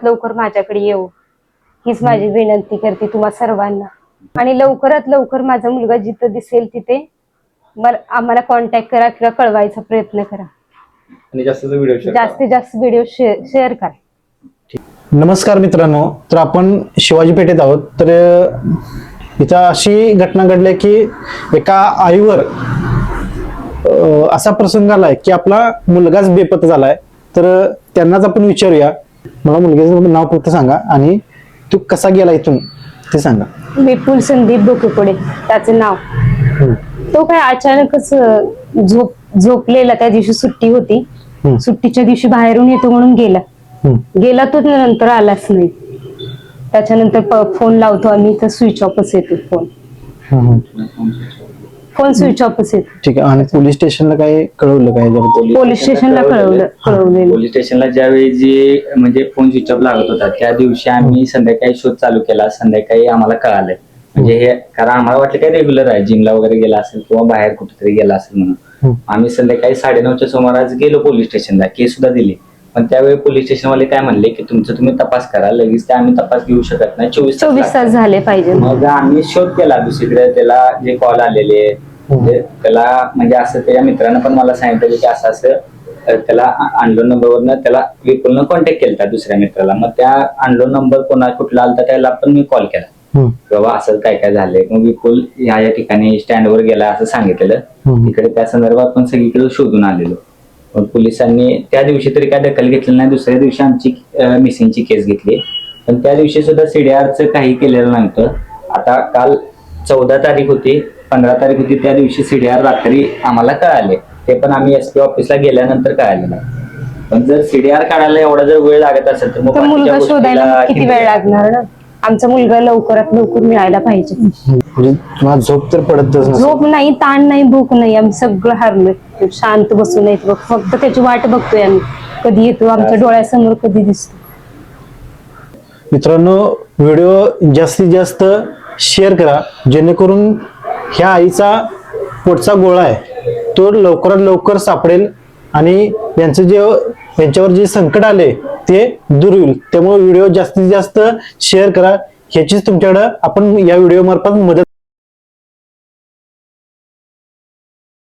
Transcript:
लवकर माझ्याकडे येऊ हीच माझी विनंती करते तुम्हा सर्वांना। आणि लवकरात लवकर माझा मुलगा जिथं दिसेल तिथे आम्हाला कॉन्टॅक्ट करा किंवा कळवायचा प्रयत्न करा आणि जास्तीत जास्त व्हिडिओ शेअर करा। नमस्कार मित्रांनो, तर आपण शिवाजी पेठेत आहोत। तर इथं अशी घटना घडली की एका आईवर असा प्रसंग आलाय की आपला मुलगाच बेपत्ता झालाय। तर त्यांनाच आपण विचारूया, मला मुलग्याचं नाव फक्त सांगा आणि तू कसा गेला इथून ते सांगा। विपुल संदीप बोकेपुडे त्याचं नाव। तो काय अचानकच झोपलेला, त्या दिवशी सुट्टी होती, सुट्टीच्या दिवशी बाहेरून येतो म्हणून गेला तो, नंतर आलाच नाही। त्याच्यानंतर फोन लावतो आम्ही तर स्विच ऑफच येतो, फोन स्विच ऑफच येतो। ठीक आहे। आणि पोलीस स्टेशनला काय कळवलं काय? पोलीस स्टेशनला कळवलेलं। पोलीस स्टेशनला ज्यावेळी जे म्हणजे फोन स्विच ऑफ लागत होता त्या दिवशी आम्ही संध्याकाळी शोध चालू केला। संध्याकाळी आम्हाला कळालंय, म्हणजे हे कारण आम्हाला वाटलं काय रेग्युलर आहे, जिमला वगैरे गेला असेल किंवा बाहेर कुठेतरी गेला असेल म्हणून आम्ही संध्याकाळी 9:30च्या सुमारास गेलो पोलीस स्टेशनला, केस सुद्धा दिली। पण त्यावेळी पोलीस स्टेशनवाले काय म्हणले की तुमचं तुम्ही तपास करा, लगेच ते आम्ही तपास घेऊ शकत नाही, 24 तास झाले पाहिजे। मग आम्ही शोध केला दुसरीकडे, त्याला जे कॉल आलेले त्याला म्हणजे असं त्याच्या मित्रानं पण मला सांगितलं की असं त्याला अननोन नंबरवरनं त्याला विपुलनं कॉन्टॅक्ट केला दुसऱ्या मित्राला। मग त्या अननोन नंबर कुठला आलता त्याला पण मी कॉल केला बाबा असं काय काय झालंय। मग विपुल ह्या ठिकाणी स्टँडवर गेला असं सांगितलेलं। तिकडे त्या संदर्भात पण सगळीकडे शोधून आलेलो। मग पोलिसांनी त्या दिवशी तरी काय दखल घेतली नाही, दुसऱ्या दिवशी आमची मिसिंगची केस घेतली। पण त्या दिवशी सुद्धा सीडीआरचं काही केलेलं नव्हतं। आता काल 14 तारीख होती, 15 तारीख होती, त्या दिवशी सीडीआर रात्री आम्हाला कळाले, ते पण आम्ही एसपी ऑफिसला गेल्यानंतर कळाले नाही। पण जर सीडीआर काढायला एवढा जर वेळ लागत असेल तर मग मुलगा शोधायला किती वेळ लागणार ना? आमचा मुलगा लवकरात लवकर मिळायला पाहिजे। म्हणजे झोप तर पडतच नाही, झोप नाही, ताण नाही, भूक नाही, आम्ही सगळं हारलोय, शांत बसून येतो, फक्त त्याची वाट बघतोय आम्ही, कधी येतो आमच्या डोळ्यासमोर, कधी दिसतो। मित्रांनो, व्हिडिओ जास्तीत जास्त शेअर करा, जेणेकरून ह्या आईचा पोटचा गोळा आहे तो लवकरात लवकर सापडेल आणि यांच्यावर जे संकट आले ते दूर होईल। त्यामुळे व्हिडिओ जास्तीत जास्त शेअर करा, ह्याचीच तुमच्याकडे आपण या व्हिडिओ मार्फत मदत